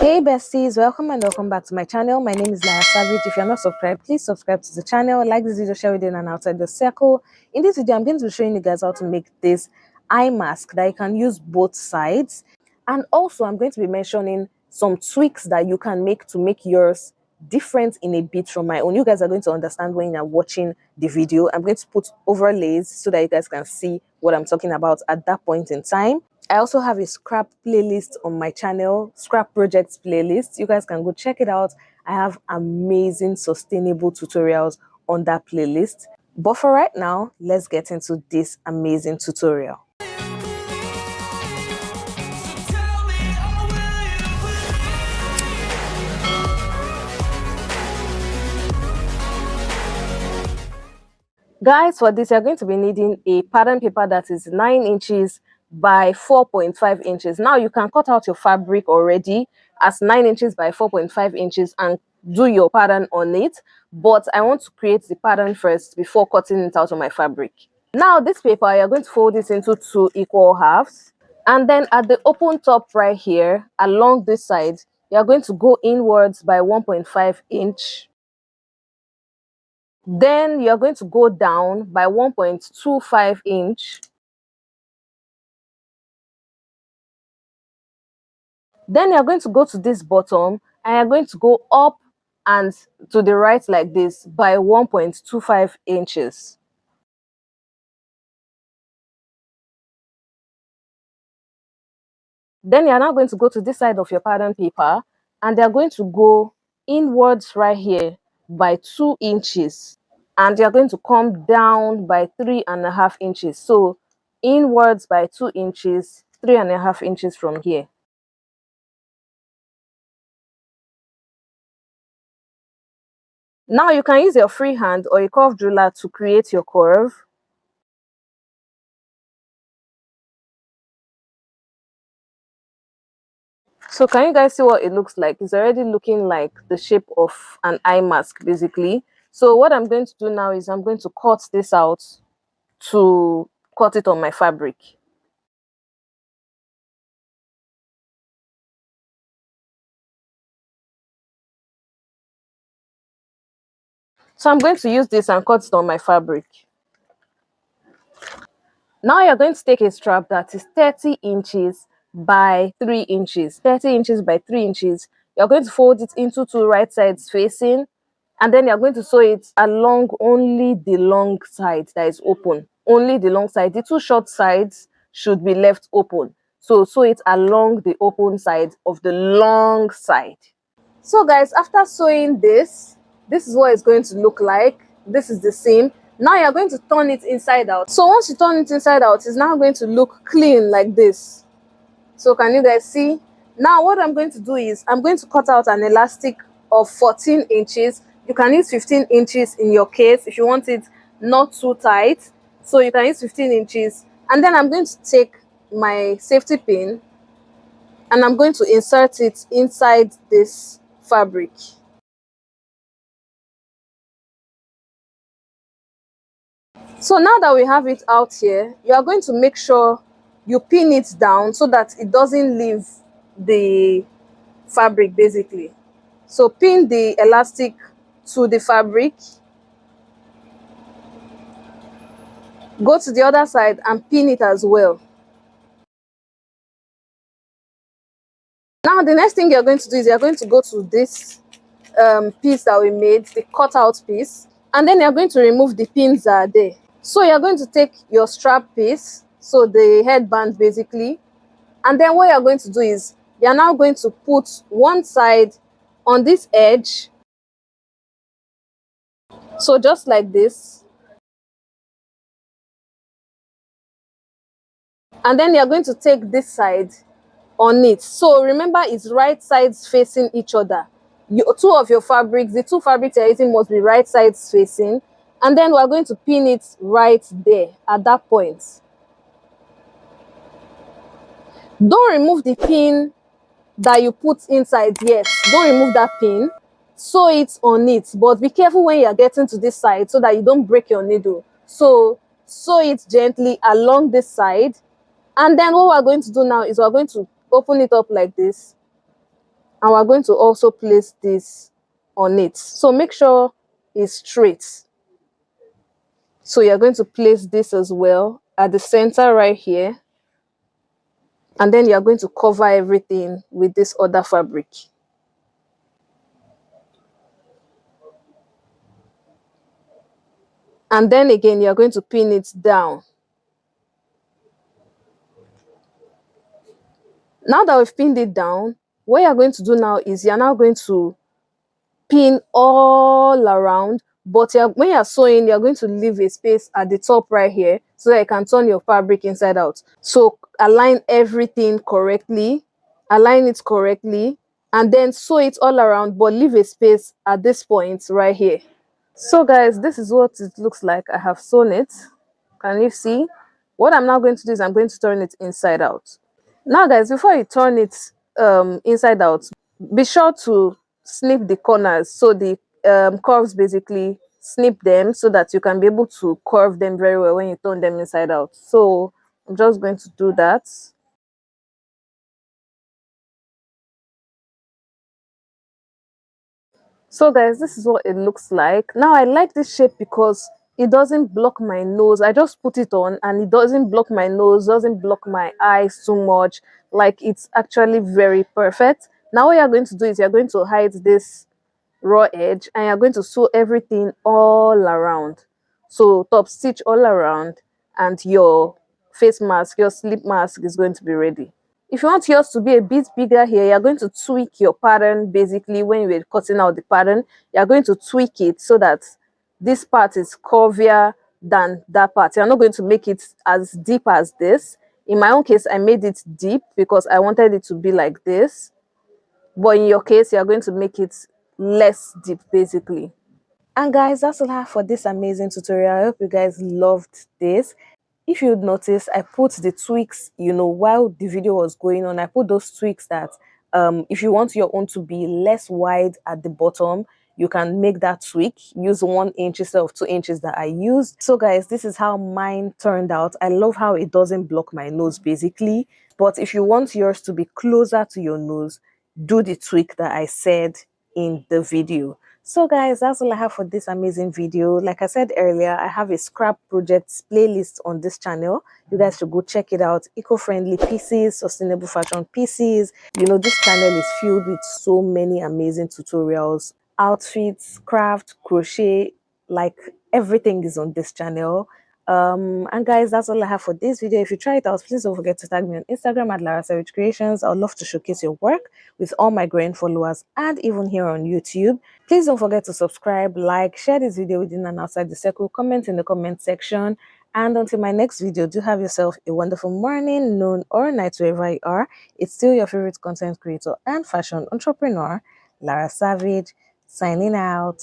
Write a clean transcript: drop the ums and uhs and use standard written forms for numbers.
Hey besties, welcome and welcome back to my channel. My name is Lara Savage. If you're not subscribed, please subscribe to the channel, like this video, share within and outside the circle. In this video, I'm going to be showing you guys how to make this eye mask that you can use both sides. And also, I'm going to be mentioning some tweaks that you can make to make yours different in a bit from my own. You guys are going to understand when you're watching the video. I'm going to put overlays so that you guys can see what I'm talking about at that point in time. I also have a scrap playlist on my channel, scrap projects playlist. You guys can go check it out. I have amazing sustainable tutorials on that playlist. But for right now, let's get into this amazing tutorial. Guys, for this, you're going to be needing a pattern paper that is 9 inches by 4.5 inches. Now, you can cut out your fabric already as 9 inches by 4.5 inches and do your pattern on it. But I want to create the pattern first before cutting it out of my fabric. Now, this paper, you're going to fold this into 2 equal halves. And then at the open top right here, along this side, you're going to go inwards by 1.5 inch. Then you're going to go down by 1.25 inch. Then you're going to go to this bottom and you're going to go up and to the right like this by 1.25 inches. Then you're now going to go to this side of your pattern paper and they're going to go inwards right here by 2 inches. And you're going to come down by 3.5 inches. So inwards by 2 inches, 3.5 inches from here. Now you can use your free hand or a curved ruler to create your curve. So can you guys see what it looks like? It's already looking like the shape of an eye mask basically. So what I'm going to do now is I'm going to cut this out to cut it on my fabric. So I'm going to use this and cut it on my fabric. Now you're going to take a strap that is 30 inches by 3 inches. 30 inches by 3 inches. You're going to fold it into 2 right sides facing. And then you're going to sew it along only the long side that is open. Only the long side. The 2 short sides should be left open. So sew it along the open side of the long side. So guys, after sewing this is what it's going to look like. This is the seam. Now you're going to turn it inside out. So once you turn it inside out, it's now going to look clean like this. So can you guys see? Now what I'm going to do is I'm going to cut out an elastic of 14 inches. You can use 15 inches in your case if you want it not too tight. So you can use 15 inches. And then I'm going to take my safety pin and I'm going to insert it inside this fabric. So now that we have it out here, you are going to make sure you pin it down so that it doesn't leave the fabric basically. So pin the elastic to the fabric. Go to the other side and pin it as well. Now the next thing you're going to do is you're going to go to this piece that we made, the cutout piece, and then you're going to remove the pins that are there. So you're going to take your strap piece, so the headband basically, and then what you're going to do is you're now going to put one side on this edge, so just like this, and then you're going to take this side on it. So remember, it's right sides facing each other. Two of your fabrics, the 2 fabrics you're using must be right sides facing, and then we're going to pin it right there at that point. Don't remove the pin that you put inside yet. Don't remove that pin. Sew it on it, but be careful when you're getting to this side so that you don't break your needle. So sew it gently along this side, and then what we're going to do now is we're going to open it up like this, and we're going to also place this on it. So make sure it's straight. So you're going to place this as well at the center right here, and then you're going to cover everything with this other fabric. And then again, you're going to pin it down. Now that we've pinned it down, what you're going to do now is you're now going to pin all around, but when you're sewing, you're going to leave a space at the top right here so that you can turn your fabric inside out. So align everything correctly, align it correctly, and then sew it all around, but leave a space at this point right here. So guys, this is what it looks like. I have sewn it. Can you see? What I'm now going to do is I'm going to turn it inside out. Now guys, before you turn it inside out, be sure to snip the corners, so the curves, basically snip them so that you can be able to curve them very well when you turn them inside out. So I'm just going to do that. So guys, this is what it looks like. Now I like this shape because it doesn't block my nose. I just put it on and it doesn't block my nose, doesn't block my eyes too much. Like, it's actually very perfect. Now what you're going to do is you're going to hide this raw edge and you're going to sew everything all around. So top stitch all around, and your face mask, your slip mask is going to be ready. If you want yours to be a bit bigger here, you're going to tweak your pattern. Basically, when you're cutting out the pattern, you're going to tweak it so that this part is curvier than that part. You're not going to make it as deep as this. In my own case, I made it deep because I wanted it to be like this. But in your case, you're going to make it less deep, basically. And guys, that's all I have for this amazing tutorial. I hope you guys loved this. If you'd notice, I put the tweaks, while the video was going on, I put those tweaks that if you want your own to be less wide at the bottom, you can make that tweak. Use 1 inch instead of 2 inches that I used. So guys, this is how mine turned out. I love how it doesn't block my nose, basically. But if you want yours to be closer to your nose, do the tweak that I said in the video. So guys, that's all I have for this amazing video. Like I said earlier, I have a scrap projects playlist on this channel. You guys should go check it out. Eco-friendly pieces, sustainable fashion pieces. This channel is filled with so many amazing tutorials, outfits, craft, crochet, like everything is on this channel. And guys, that's all I have for this video. If you try it out, please don't forget to tag me on Instagram at Lara Savage Creations. I would love to showcase your work with all my growing followers, and even here on YouTube. Please don't forget to subscribe, like, share this video within and outside the circle, comment in the comment section. And until my next video, do have yourself a wonderful morning, noon, or night, wherever you are. It's still your favorite content creator and fashion entrepreneur, Lara Savage, signing out.